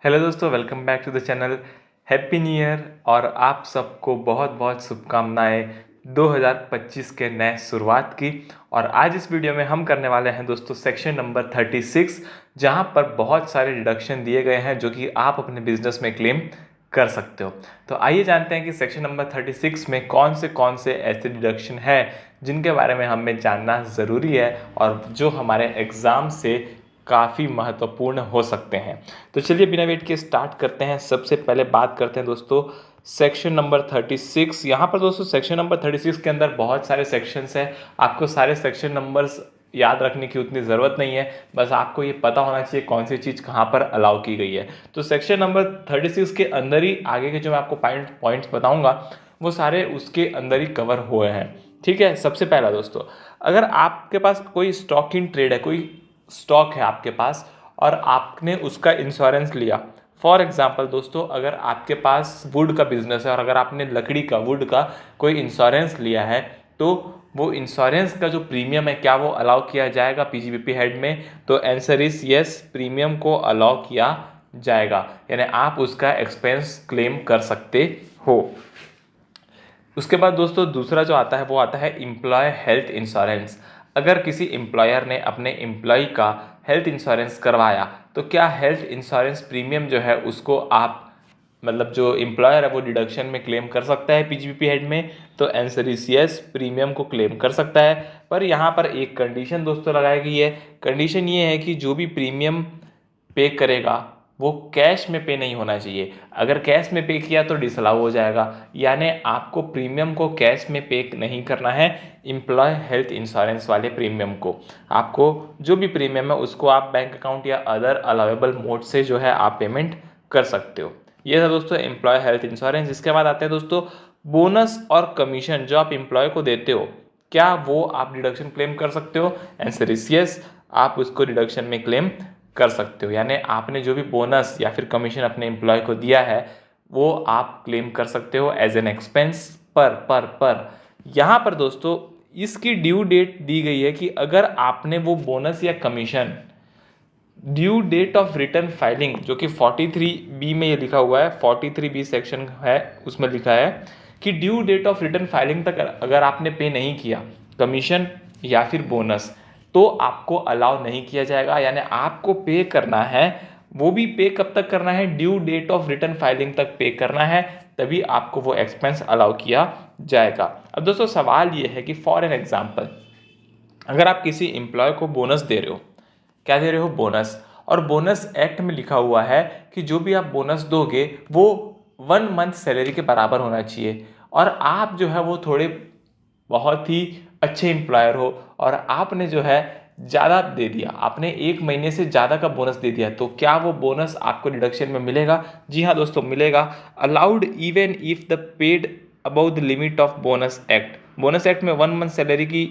Hello दोस्तों, welcome back to the channel. Happy new year और आप सबको बहुत बहुत शुभकामनाएं 2025 के नए शुरुआत की। और आज इस वीडियो में हम करने वाले हैं दोस्तों सेक्शन नंबर 36, जहां पर बहुत सारे डिडक्शन दिए गए हैं जो कि आप अपने बिजनेस में क्लेम कर सकते हो। तो आइए जानते हैं कि सेक्शन नंबर 36 में कौन से ऐसे डिडक्शन हैं जिनके बारे में हमें जानना ज़रूरी है और जो हमारे एग्ज़ाम से काफ़ी महत्वपूर्ण हो सकते हैं। तो चलिए बिना वेट के स्टार्ट करते हैं। सबसे पहले बात करते हैं दोस्तों सेक्शन नंबर 36। यहाँ पर दोस्तों सेक्शन नंबर 36 के अंदर बहुत सारे सेक्शंस हैं। आपको सारे सेक्शन नंबर्स याद रखने की उतनी ज़रूरत नहीं है, बस आपको ये पता होना चाहिए कौन सी चीज़ कहाँ पर अलाउ की गई है। तो सेक्शन नंबर 36 के अंदर ही आगे के जो मैं आपको पॉइंट्स बताऊँगा वो सारे उसके अंदर ही कवर हुए हैं। ठीक है, सबसे पहला दोस्तों, अगर आपके पास कोई स्टॉक इन ट्रेड है, कोई स्टॉक है आपके पास और आपने उसका इंश्योरेंस लिया। फॉर एग्जांपल दोस्तों, अगर आपके पास वुड का बिजनेस है और अगर आपने लकड़ी का वुड का कोई इंश्योरेंस लिया है तो वो इंश्योरेंस का जो प्रीमियम है क्या वो अलाउ किया जाएगा पीजीबीपी हेड में? तो आंसर इज यस, प्रीमियम को अलाउ किया जाएगा, यानी आप उसका एक्सपेंस क्लेम कर सकते हो। उसके बाद दोस्तों दूसरा जो आता है वो आता है एम्प्लॉय हेल्थ इंश्योरेंस। अगर किसी एम्प्लॉयर ने अपने एम्प्लॉय का हेल्थ इंश्योरेंस करवाया तो क्या हेल्थ इंश्योरेंस प्रीमियम जो है उसको आप मतलब जो एम्प्लॉयर है वो डिडक्शन में क्लेम कर सकता है पीजीबीपी हेड में? तो आंसर इज यस, प्रीमियम को क्लेम कर सकता है। पर यहाँ पर एक कंडीशन दोस्तों लगाई गई है। कंडीशन ये है कि जो भी प्रीमियम पे करेगा वो कैश में पे नहीं होना चाहिए। अगर कैश में पे किया तो डिसअलाउ हो जाएगा, यानी आपको प्रीमियम को कैश में पे नहीं करना है। एम्प्लॉय हेल्थ इंश्योरेंस वाले प्रीमियम को आपको जो भी प्रीमियम है उसको आप बैंक अकाउंट या अदर अलाउेबल मोड से जो है आप पेमेंट कर सकते हो। ये था दोस्तों एम्प्लॉय हेल्थ इंश्योरेंस। इसके बाद आते हैं दोस्तों बोनस और कमीशन जो आप एम्प्लॉय को देते हो, क्या वो आप डिडक्शन क्लेम कर सकते हो? आंसर इज यस, आप उसको डिडक्शन में क्लेम कर सकते हो, यानी आपने जो भी बोनस या फिर कमीशन अपने एम्प्लॉय को दिया है वो आप क्लेम कर सकते हो एज एन एक्सपेंस। पर यहाँ पर दोस्तों इसकी ड्यू डेट दी गई है कि अगर आपने वो बोनस या commission due date of return filing, जो कि 43B में ये लिखा हुआ है, 43B सेक्शन है उसमें लिखा है कि due date of return filing तक अगर आपने पे नहीं किया कमीशन या फिर बोनस तो आपको अलाउ नहीं किया जाएगा। यानी आपको पे करना है, वो भी पे कब तक करना है? Due date of return filing तक पे करना है, तभी आपको वो एक्सपेंस अलाउ किया जाएगा। अब दोस्तों सवाल ये है कि फॉर एन एग्जाम्पल, अगर आप किसी एम्प्लॉय को बोनस दे रहे हो, क्या दे रहे हो? बोनस। और बोनस एक्ट में लिखा हुआ है कि जो भी आप बोनस दोगे वो 1 मंथ सैलरी के बराबर होना चाहिए। और आप जो है वो थोड़े बहुत ही अच्छे एम्प्लॉयर हो और आपने जो है ज़्यादा दे दिया, आपने 1 महीने से ज़्यादा का बोनस दे दिया, तो क्या वो बोनस आपको डिडक्शन में मिलेगा? जी हाँ दोस्तों, मिलेगा। Allowed even if the paid about the limit of bonus act. Bonus act में 1 मंथ सैलरी की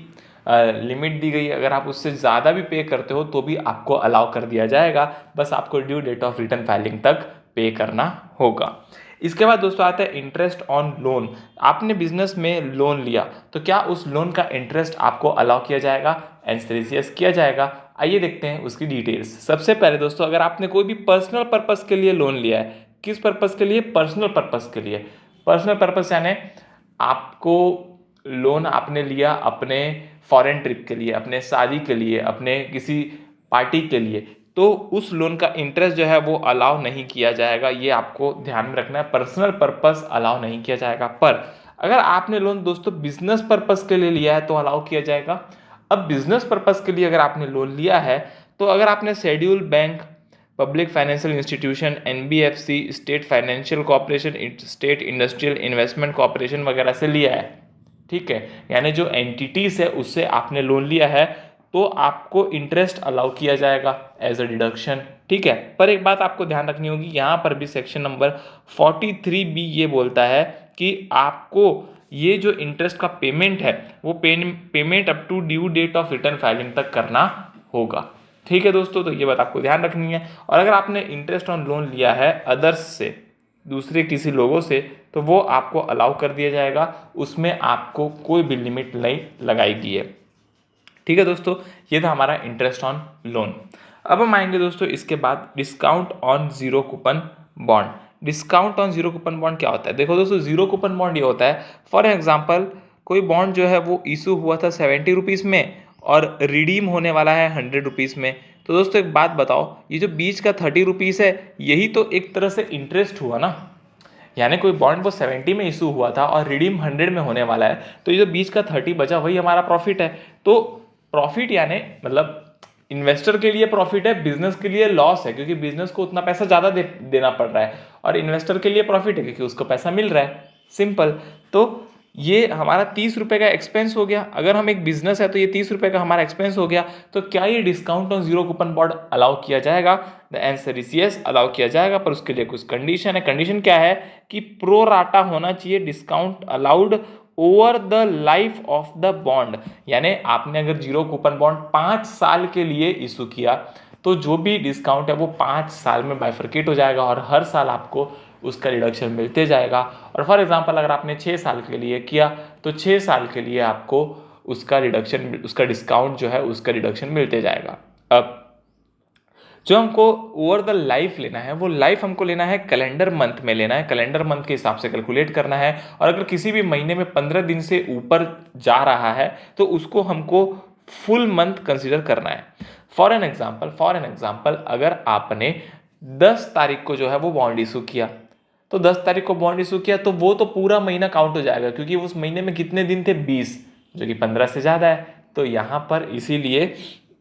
लिमिट दी गई है, अगर आप उससे ज़्यादा भी पे करते हो तो भी आपको अलाउ कर दिया जाएगा, बस आपको due date of return filing तक पे करना होगा। इसके बाद दोस्तों आता है इंटरेस्ट ऑन लोन। आपने बिजनेस में लोन लिया तो क्या उस लोन का इंटरेस्ट आपको अलाउ किया जाएगा? आंसर इज यस, किया जाएगा। आइए देखते हैं उसकी डिटेल्स। सबसे पहले दोस्तों, अगर आपने कोई भी पर्सनल पर्पस के लिए लोन लिया है, किस पर्पस के लिए? पर्सनल पर्पस के लिए। पर्सनल पर्पस यानी आपको लोन आपने लिया अपने फॉरेन ट्रिप के लिए, अपने शादी के लिए, अपने किसी पार्टी के लिए, तो उस लोन का इंटरेस्ट जो है वो अलाउ नहीं किया जाएगा। ये आपको ध्यान में रखना है, पर्सनल पर्पस अलाउ नहीं किया जाएगा। पर अगर आपने लोन दोस्तों बिजनेस पर्पस के लिए लिया है तो अलाउ किया जाएगा। अब बिजनेस पर्पस के लिए अगर आपने लोन लिया है तो अगर आपने schedule bank, public financial institution, NBFC, state financial corporation, state industrial investment corporation वगैरह से लिया है, ठीक है, यानी जो एंटिटीज है उससे आपने लोन लिया है तो आपको इंटरेस्ट अलाउ किया जाएगा एज अ डिडक्शन। ठीक है, पर एक बात आपको ध्यान रखनी होगी, यहाँ पर भी सेक्शन नंबर 43B ये बोलता है कि आपको ये जो इंटरेस्ट का पेमेंट है वो payment up to due date of return filing तक करना होगा। ठीक है दोस्तों, तो ये बात आपको ध्यान रखनी है। और अगर आपने इंटरेस्ट ऑन लोन लिया है अदर्स से, दूसरे किसी लोगों से, तो वो आपको अलाउ कर दिया जाएगा, उसमें आपको कोई भी लिमिट नहीं लगाई गई है। ठीक है दोस्तों, ये था हमारा इंटरेस्ट ऑन लोन। अब हम आएंगे दोस्तों इसके बाद discount on zero coupon bond. Discount on zero coupon bond क्या होता है? देखो दोस्तों, जीरो कूपन बॉन्ड ये होता है, फॉर एग्जांपल कोई बॉन्ड जो है वो इशू हुआ था 70 रुपीज़ में और रिडीम होने वाला है 100 रुपीज़ में। तो दोस्तों एक बात बताओ, ये जो बीच का 30 रुपीज़ है यही तो एक तरह से इंटरेस्ट हुआ ना। यानी कोई बॉन्ड वो 70 में इशू हुआ था और रिडीम 100 में होने वाला है, तो ये जो बीच का 30 बचा वही हमारा प्रॉफिट है। तो प्रॉफिट यानी मतलब इन्वेस्टर के लिए प्रॉफिट है, बिजनेस के लिए लॉस है, क्योंकि बिजनेस को उतना पैसा ज़्यादा देना पड़ रहा है, और इन्वेस्टर के लिए प्रॉफिट है क्योंकि उसको पैसा मिल रहा है। सिंपल। तो ये हमारा 30 रुपये का एक्सपेंस हो गया। अगर हम एक बिजनेस है तो ये 30 रुपये का हमारा एक्सपेंस हो गया। तो क्या ये discount on zero coupon bond allow किया जाएगा? The answer is yes, allow किया जाएगा, पर उसके लिए कुछ कंडीशन है। कंडीशन क्या है कि प्रो राटा होना चाहिए discount allowed over the life of the bond. यानी आपने अगर जीरो कूपन बॉन्ड 5 साल के लिए इशू किया तो जो भी डिस्काउंट है वो 5 साल में बाइफरकेट हो जाएगा और हर साल आपको उसका रिडक्शन मिलते जाएगा। और फॉर एग्जांपल अगर आपने 6 साल के लिए किया तो 6 साल के लिए आपको उसका रिडक्शन, उसका डिस्काउंट जो है उसका रिडक्शन मिलते जाएगा। अब जो हमको ओवर द लाइफ लेना है वो लाइफ हमको लेना है कैलेंडर मंथ में लेना है, कैलेंडर मंथ के हिसाब से कैलकुलेट करना है। और अगर किसी भी महीने में 15 दिन से ऊपर जा रहा है तो उसको हमको फुल मंथ कंसिडर करना है। फॉर एन एग्जाम्पल अगर आपने 10 तारीख को जो है वो बॉन्ड इशू किया, तो 10 तारीख को बॉन्ड इशू किया तो वो तो पूरा महीना काउंट हो जाएगा, क्योंकि उस महीने में कितने दिन थे? 20, जो कि 15 से ज़्यादा है। तो यहाँ पर इसीलिए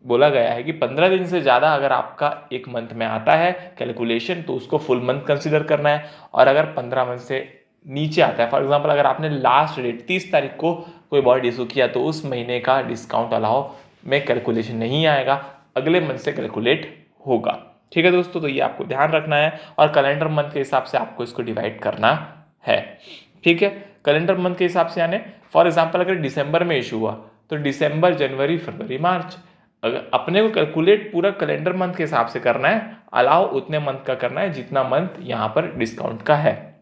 बोला गया है कि 15 दिन से ज़्यादा अगर आपका एक मंथ में आता है कैलकुलेशन तो उसको फुल मंथ कंसिडर करना है। और अगर 15 मंथ से नीचे आता है, फॉर एग्जांपल अगर आपने लास्ट डेट 30 तारीख को कोई बॉन्ड इशू किया तो उस महीने का डिस्काउंट अलाउ में कैलकुलेशन नहीं आएगा, अगले मंथ से कैलकुलेट होगा। ठीक है दोस्तों, तो ये आपको ध्यान रखना है और कैलेंडर मंथ के हिसाब से आपको इसको डिवाइड करना है। ठीक है, कैलेंडर मंथ के हिसाब से, यानी फॉर एग्जांपल अगर दिसंबर में इशू हुआ तो दिसंबर, जनवरी, फरवरी, मार्च, अगर अपने को कैलकुलेट पूरा कैलेंडर मंथ के हिसाब से करना है, अलाउ उतने मंथ का करना है जितना मंथ यहाँ पर डिस्काउंट का है।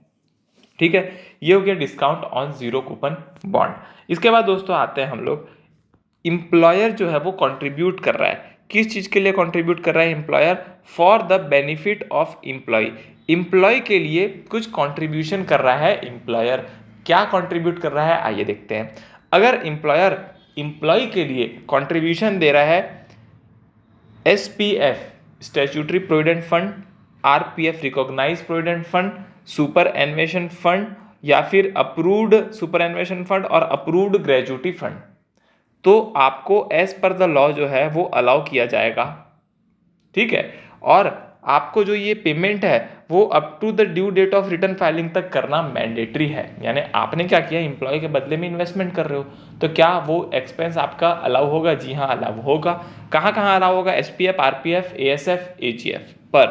ठीक है, ये हो गया discount on zero coupon bond. इसके बाद दोस्तों आते हैं हम लोग, इंप्लॉयर जो है वो कंट्रीब्यूट कर रहा है, किस चीज के लिए कंट्रीब्यूट कर रहा है employer? For the benefit of employee. Employee के लिए कुछ कंट्रीब्यूशन कर रहा है इंप्लॉयर। क्या कंट्रीब्यूट कर रहा है आइए देखते हैं। अगर इंप्लॉयर इंप्लॉय के लिए कंट्रीब्यूशन दे रहा है SPF statutory provident fund, RPF recognise provident fund, superannuation fund, या फिर अप्रूव्ड सुपर एन्वेशन फंड और अप्रूव्ड ग्रेजुटी फंड, तो आपको एज पर द लॉ जो है वो अलाउ किया जाएगा। ठीक है, और आपको जो ये पेमेंट है वो up to the due date of return filing तक करना मैंडेटरी है। यानी आपने क्या किया, इंप्लॉय के बदले में इन्वेस्टमेंट कर रहे हो, तो क्या वो एक्सपेंस आपका अलाउ होगा? जी हाँ, अलाउ होगा। कहाँ कहाँ अलाउ होगा? SPF, RPF, ASF, AGF पर।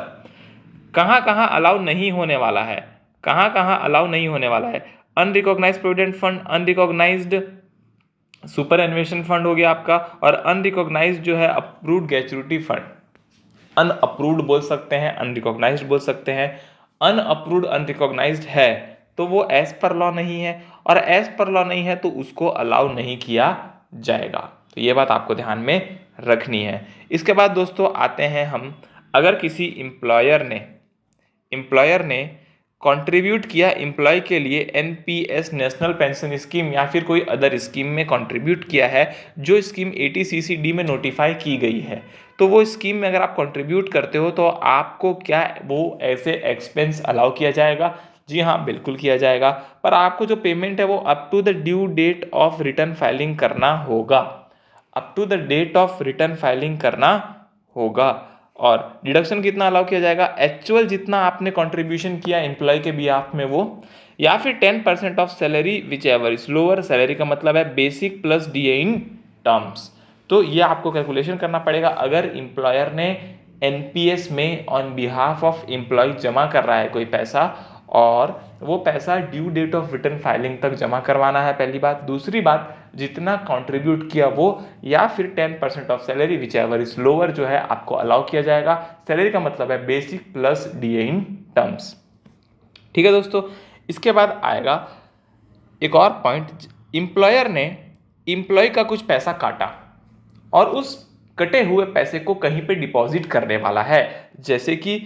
कहाँ कहाँ अलाउ नहीं होने वाला है? कहाँ कहाँ अलाउ नहीं होने वाला है? Unrecognised provident fund, unrecognised superannuation fund हो गया आपका, और अनरिकॉग्नाइज्ड जो है अप्रूव्ड ग्रेच्युटी फंड। अनअप्रूव्ड बोल सकते हैं, अनरिकॉग्नाइज्ड बोल सकते हैं। अनअप्रूव्ड अनरिकॉग्नाइज्ड है तो वो एज पर लॉ नहीं है, और एज पर लॉ नहीं है तो उसको अलाउ नहीं किया जाएगा। तो ये बात आपको ध्यान में रखनी है। इसके बाद दोस्तों आते हैं हम, अगर किसी इंप्लॉयर ने कंट्रीब्यूट किया एम्प्लॉय के लिए NPS नेशनल पेंशन स्कीम या फिर कोई अदर स्कीम में कंट्रीब्यूट किया है, जो स्कीम 80CC-D में नोटिफाई की गई है, तो वो स्कीम में अगर आप कंट्रीब्यूट करते हो तो आपको क्या वो ऐसे एक्सपेंस अलाउ किया जाएगा? जी हाँ, बिल्कुल किया जाएगा, पर आपको जो पेमेंट है वो up to the due date of return filing करना होगा। Up to the date of return filing करना होगा। और डिडक्शन कितना अलाउ किया जाएगा? एक्चुअल जितना आपने कंट्रीब्यूशन किया एम्प्लॉय के बिहाफ में वो, या फिर 10% of salary which ever is lower. Salary का मतलब है basic plus DA in terms. तो ये आपको कैलकुलेशन करना पड़ेगा। अगर एम्प्लॉयर ने NPS में ऑन बिहाफ ऑफ एम्प्लॉय जमा कर रहा है कोई पैसा, और वो पैसा due date of return filing तक जमा करवाना है, पहली बात। दूसरी बात, जितना कंट्रीब्यूट किया वो, या फिर 10% of salary which ever is lower जो है आपको अलाउ किया जाएगा। सैलरी का मतलब है basic plus DA in terms. ठीक है दोस्तों, इसके बाद आएगा एक और पॉइंट, एम्प्लॉयर ने एम्प्लॉय का कुछ पैसा काटा और उस कटे हुए पैसे को कहीं पे डिपॉजिट करने वाला है, जैसे कि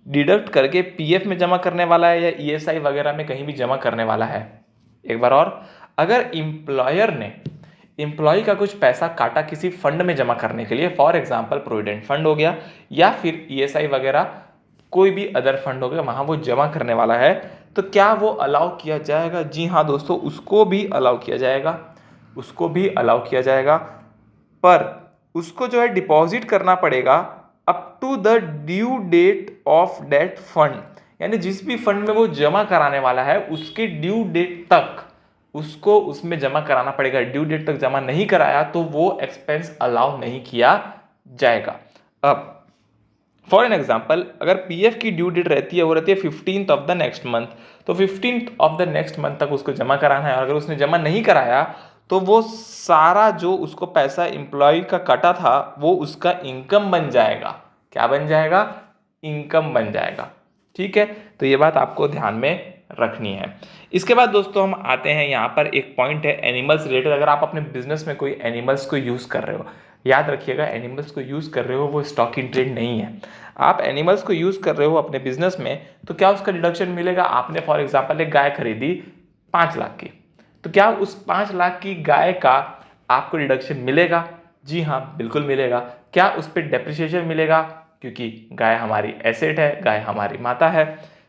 डिडक्ट करके पीएफ में जमा करने वाला है या ईएसआई वगैरह में कहीं भी जमा करने वाला है। एक बार और, अगर एम्प्लॉयर ने एम्प्लॉय का कुछ पैसा काटा किसी फंड में जमा करने के लिए, फॉर एग्जांपल प्रोविडेंट फंड हो गया या फिर ईएसआई वगैरह कोई भी अदर फंड हो गया, वहां वो जमा करने वाला है, तो क्या वो अलाउ किया जाएगा? जी हाँ दोस्तों, उसको भी अलाउ किया जाएगा, उसको भी अलाउ किया जाएगा, पर उसको जो है डिपॉजिट करना पड़ेगा up to the due date of that fund, यानी जिस भी फंड में वो जमा कराने वाला है उसके ड्यू डेट तक उसको उसमें जमा कराना पड़ेगा। ड्यू डेट तक जमा नहीं कराया तो वो एक्सपेंस अलाउ नहीं किया जाएगा। अब फॉर एन एग्जाम्पल, अगर पीएफ की ड्यू डेट रहती है वो रहती है 15th of the next month, तो 15th of the next month तक उसको जमा कराना है, और अगर उसने जमा नहीं कराया तो वो सारा जो उसको पैसा एम्प्लॉय का कटा था वो उसका इनकम बन जाएगा। क्या बन जाएगा? इनकम बन जाएगा। ठीक है, तो ये बात आपको ध्यान में रखनी है। इसके बाद दोस्तों हम आते हैं, यहाँ पर एक पॉइंट है एनिमल्स रिलेटेड। अगर आप अपने बिजनेस में कोई एनिमल्स को यूज़ कर रहे हो, याद रखिएगा एनिमल्स को यूज़ कर रहे हो वो स्टॉक इन ट्रेड नहीं है। आप एनिमल्स को यूज़ कर रहे हो अपने बिजनेस में, तो क्या उसका डिडक्शन मिलेगा? आपने फॉर एग्जांपल एक गाय खरीदी 5 लाख की, तो क्या उस 5 लाख की गाय का आपको डिडक्शन मिलेगा? जी हाँ, बिल्कुल मिलेगा। क्या उस पर डेप्रिसिएशन मिलेगा? क्योंकि गाय हमारी एसेट है, गाय हमारी माता है।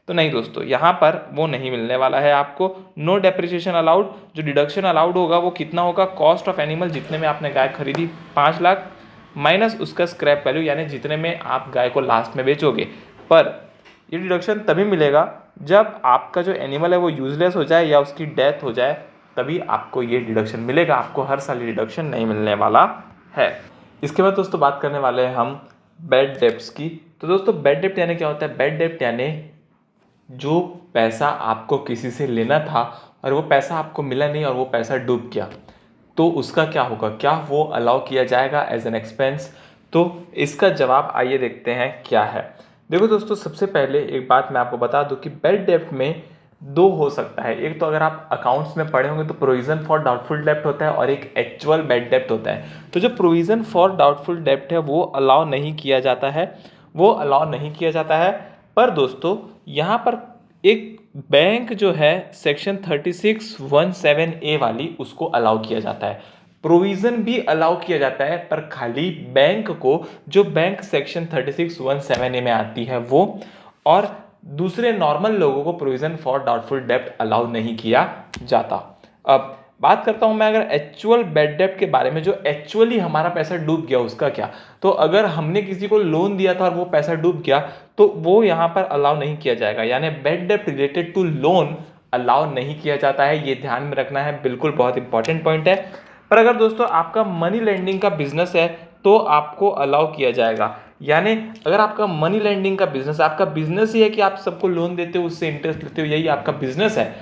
तो नहीं दोस्तों, यहाँ पर वो नहीं मिलने वाला है आपको। No depreciation allowed. जो डिडक्शन अलाउड होगा वो कितना होगा? कॉस्ट ऑफ एनिमल, जितने में आपने गाय खरीदी 5 लाख माइनस उसका स्क्रैप वैल्यू, यानी जितने में आप गाय को लास्ट में बेचोगे। पर ये डिडक्शन तभी मिलेगा जब आपका जो एनिमल है वो यूजलेस हो जाए या उसकी डेथ हो जाए, तभी आपको ये डिडक्शन मिलेगा। आपको हर साल डिडक्शन नहीं मिलने वाला है। इसके बाद दोस्तों बात करने वाले हैं हम बैड डेब्ट्स की। तो दोस्तों बैड डेब्ट यानी क्या होता है? बैड डेब्ट यानी जो पैसा आपको किसी से लेना था और वो पैसा आपको मिला नहीं और वो पैसा डूब गया, तो उसका क्या होगा? क्या वो अलाउ किया जाएगा एज एन एक्सपेंस? तो इसका जवाब आइए देखते हैं क्या है। देखो दोस्तों, सबसे पहले एक बात मैं आपको बता दूं कि बैड डेब्ट में 2 हो सकता है। एक तो अगर आप अकाउंट्स में पढ़े होंगे तो प्रोविजन फॉर डाउटफुल डेब्ट होता है और एक एक्चुअल बैड डेब्ट होता है। तो जो प्रोविजन फॉर डाउटफुल डेब्ट है वो अलाउ नहीं किया जाता है, वो अलाउ नहीं किया जाता है। पर दोस्तों यहाँ पर एक बैंक जो है सेक्शन 3617A वाली, उसको अलाउ किया जाता है। प्रोविजन भी अलाउ किया जाता है, पर खाली बैंक को, जो बैंक सेक्शन 3617A में आती है वो, और दूसरे नॉर्मल लोगों को प्रोविजन फॉर डाउटफुल डेब्ट अलाउ नहीं किया जाता। अब बात करता हूं मैं अगर एक्चुअल बैड डेब्ट के बारे में, जो एक्चुअली हमारा पैसा डूब गया उसका क्या? तो अगर हमने किसी को लोन दिया था और वो पैसा डूब गया तो वो यहाँ पर अलाउ नहीं किया जाएगा, यानी बैड डेब्ट रिलेटेड टू लोन अलाउ नहीं किया जाता है। ये ध्यान में रखना है, बिल्कुल बहुत इंपॉर्टेंट पॉइंट है। पर अगर दोस्तों आपका मनी लेंडिंग का बिजनेस है तो आपको अलाउ किया जाएगा। यानी अगर आपका मनी लेंडिंग का बिजनेस है, आपका बिजनेस ही है कि आप सबको लोन देते हो, उससे इंटरेस्ट लेते हो, यही आपका बिजनेस है,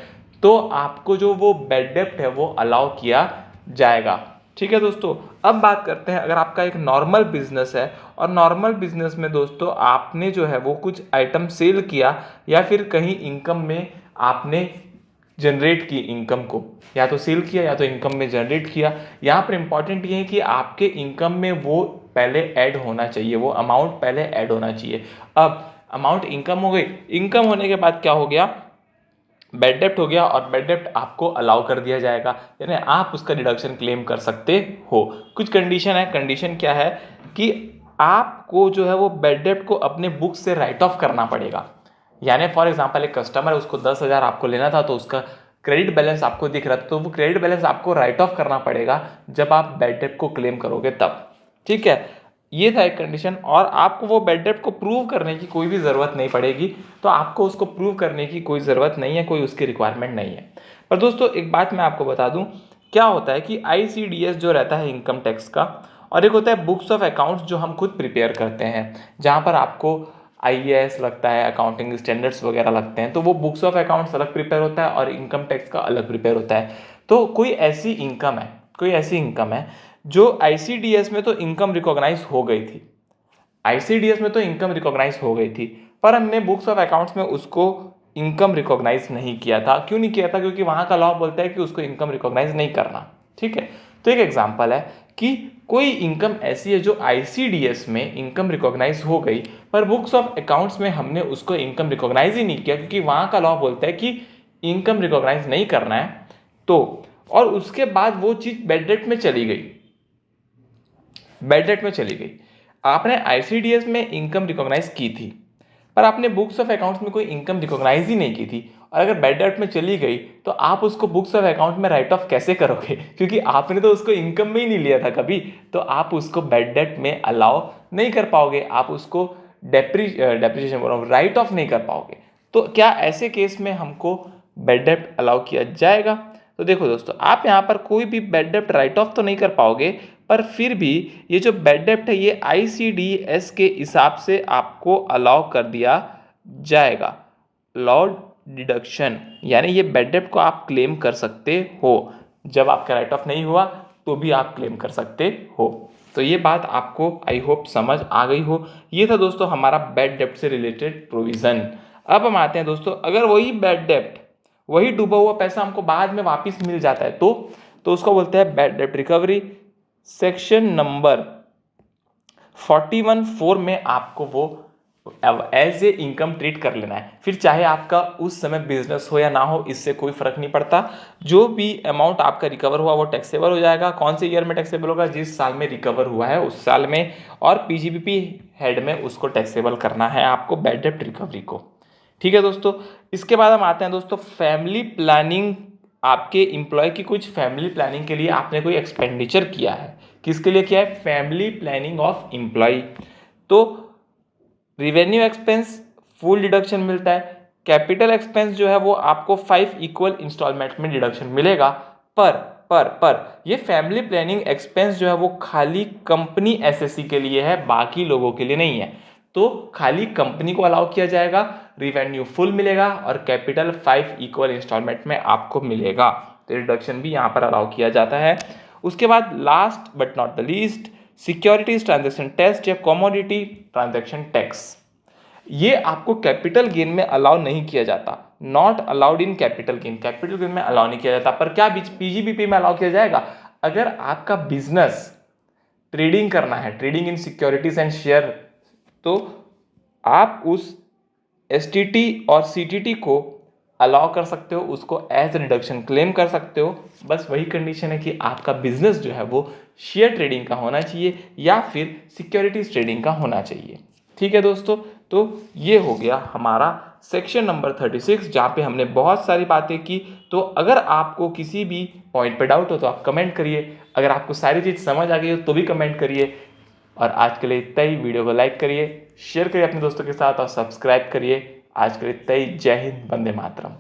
तो आपको जो वो बैड डेब्ट है वो अलाउ किया जाएगा। ठीक है दोस्तों, अब बात करते हैं अगर आपका एक नॉर्मल बिजनेस है और नॉर्मल बिजनेस में दोस्तों आपने जो है वो कुछ आइटम सेल किया या फिर कहीं इनकम में आपने जनरेट की, इनकम को या तो सेल किया या तो इनकम में जनरेट किया। यहाँ पर इंपॉर्टेंट ये है कि आपके इनकम में वो पहले ऐड होना चाहिए, वो अमाउंट पहले ऐड होना चाहिए। अब अमाउंट इनकम हो गई, इनकम होने के बाद क्या हो गया? बैड डेब्ट हो गया, और बैड डेब्ट आपको अलाउ कर दिया जाएगा, यानी आप उसका डिडक्शन क्लेम कर सकते हो। कुछ कंडीशन है। कंडीशन क्या है कि आपको जो है वो बैड डेब्ट को अपने बुक से राइट ऑफ करना पड़ेगा। यानी फॉर एग्जांपल एक कस्टमर है, उसको 10,000 आपको लेना था, तो उसका क्रेडिट बैलेंस आपको दिख रहा था, तो वो क्रेडिट बैलेंस आपको राइट ऑफ करना पड़ेगा जब आप बैड डेब्ट को क्लेम करोगे तब। ठीक है, ये था एक कंडीशन। और आपको वो बैड डेब्ट को प्रूव करने की कोई भी ज़रूरत नहीं पड़ेगी, तो आपको उसको प्रूव करने की कोई ज़रूरत नहीं है, कोई उसकी रिक्वायरमेंट नहीं है। पर दोस्तों एक बात मैं आपको बता दूं, क्या होता है कि ICDS जो रहता है इनकम टैक्स का, और एक होता है बुक्स ऑफ अकाउंट्स जो हम खुद प्रिपेयर करते हैं, जहाँ पर आपको IAS लगता है, अकाउंटिंग स्टैंडर्ड्स वगैरह लगते हैं, तो वो बुक्स ऑफ अकाउंट्स अलग प्रिपेयर होता है और इनकम टैक्स का अलग प्रिपेयर होता है। तो कोई ऐसी इनकम है जो ICDS में तो इनकम रिकॉग्नाइज हो गई थी, ICDS में तो इनकम रिकॉग्नाइज हो गई थी, पर हमने बुक्स ऑफ अकाउंट्स में उसको इनकम रिकॉग्नाइज नहीं किया था। क्यों नहीं किया था? क्योंकि वहाँ का लॉ बोलता है कि उसको इनकम रिकॉग्नाइज नहीं करना। ठीक है, तो एक एग्जांपल है कि कोई इनकम ऐसी है जो ICDS में इनकम रिकॉग्नाइज हो गई, पर बुक्स ऑफ अकाउंट्स में हमने उसको इनकम रिकॉग्नाइज ही नहीं किया, क्योंकि वहाँ का लॉ बोलता है कि इनकम रिकॉग्नाइज नहीं करना है। तो और उसके बाद वो चीज़ बैड डेट में चली गई, बैड डेट में चली गई। आपने ICDS में इनकम रिकॉग्नाइज की थी, पर आपने बुक्स ऑफ अकाउंट्स में कोई इनकम रिकॉग्नाइज ही नहीं की थी, और अगर बैड डेट में चली गई तो आप उसको बुक्स ऑफ अकाउंट में राइट ऑफ कैसे करोगे, क्योंकि आपने तो उसको इनकम में ही नहीं लिया था कभी, तो आप उसको बैड डेट में अलाउ नहीं कर पाओगे, आप उसको डेप्रिसिएशन बोल रहा हूँ, राइट ऑफ नहीं कर पाओगे। तो क्या ऐसे केस में हमको बैड डेट अलाउ किया जाएगा? तो देखो दोस्तों, आप यहाँ पर कोई भी बैड डेट राइट ऑफ तो नहीं कर पाओगे, पर फिर भी ये जो बैड डेट है ये ICDS के हिसाब से आपको अलाउ कर दिया जाएगा, लॉ डिडक्शन, यानी ये बैड डेट को आप क्लेम कर सकते हो। जब आपका राइट ऑफ नहीं हुआ तो भी आप क्लेम कर सकते हो। तो ये बात आपको आई होप समझ आ गई हो। ये था दोस्तों हमारा बैड डेट से रिलेटेड प्रोविज़न। अब हम आते हैं दोस्तों, अगर वही बैड डेट, वही डूबा हुआ पैसा हमको बाद में वापस मिल जाता है तो उसको बोलते हैं bad debt recovery. Section number 41(4) में आपको वो एज ए इनकम ट्रीट कर लेना है। फिर चाहे आपका उस समय बिजनेस हो या ना हो, इससे कोई फर्क नहीं पड़ता। जो भी अमाउंट आपका रिकवर हुआ वो टैक्सेबल हो जाएगा। कौन से ईयर में टैक्सेबल होगा? जिस साल में रिकवर हुआ है उस साल में, और PGBP हेड में उसको टैक्सेबल करना है आपको बैड डेट रिकवरी को। ठीक है दोस्तों, इसके बाद हम आते हैं दोस्तों फैमिली प्लानिंग। आपके एम्प्लॉय की कुछ फैमिली प्लानिंग के लिए आपने कोई एक्सपेंडिचर किया है। किसके लिए किया है? Family planning of employee. तो रिवेन्यू एक्सपेंस फुल डिडक्शन मिलता है। कैपिटल एक्सपेंस जो है वो आपको 5 इक्वल इंस्टॉलमेंट में डिडक्शन मिलेगा। पर ये फैमिली प्लानिंग एक्सपेंस जो है वो खाली कंपनी SSC के लिए है, बाकी लोगों के लिए नहीं है। तो खाली कंपनी को अलाउ किया जाएगा, रिवेन्यू फुल मिलेगा और कैपिटल 5 इक्वल इंस्टॉलमेंट में आपको मिलेगा। तो रिडक्शन भी यहाँ पर अलाउ किया जाता है। उसके बाद last but not the least, securities transaction test या कमोडिटी ट्रांजैक्शन टैक्स। ये आपको कैपिटल गेन में अलाउ नहीं किया जाता, not allowed in capital gain. Capital gain में अलाउ नहीं किया जाता, पर क्या PGBP में अलाउ किया जाएगा? अगर आपका बिजनेस ट्रेडिंग करना है, trading in securities and share, तो आप उस STT और CTT को अलाउ कर सकते हो, उसको एज रिडक्शन क्लेम कर सकते हो। बस वही कंडीशन है कि आपका बिजनेस जो है वो शेयर ट्रेडिंग का होना चाहिए या फिर सिक्योरिटीज ट्रेडिंग का होना चाहिए। ठीक है दोस्तों, तो ये हो गया हमारा सेक्शन नंबर 36, जहाँ पे हमने बहुत सारी बातें की। तो अगर आपको किसी भी पॉइंट पे डाउट हो तो आप कमेंट करिए, अगर आपको सारी चीज़ समझ आ गई हो तो भी कमेंट करिए। और आज के लिए इतना ही। वीडियो को लाइक करिए, शेयर करिए अपने दोस्तों के साथ और सब्सक्राइब करिए। आज के लिए इतना ही। जय हिंद, वंदे मातरम।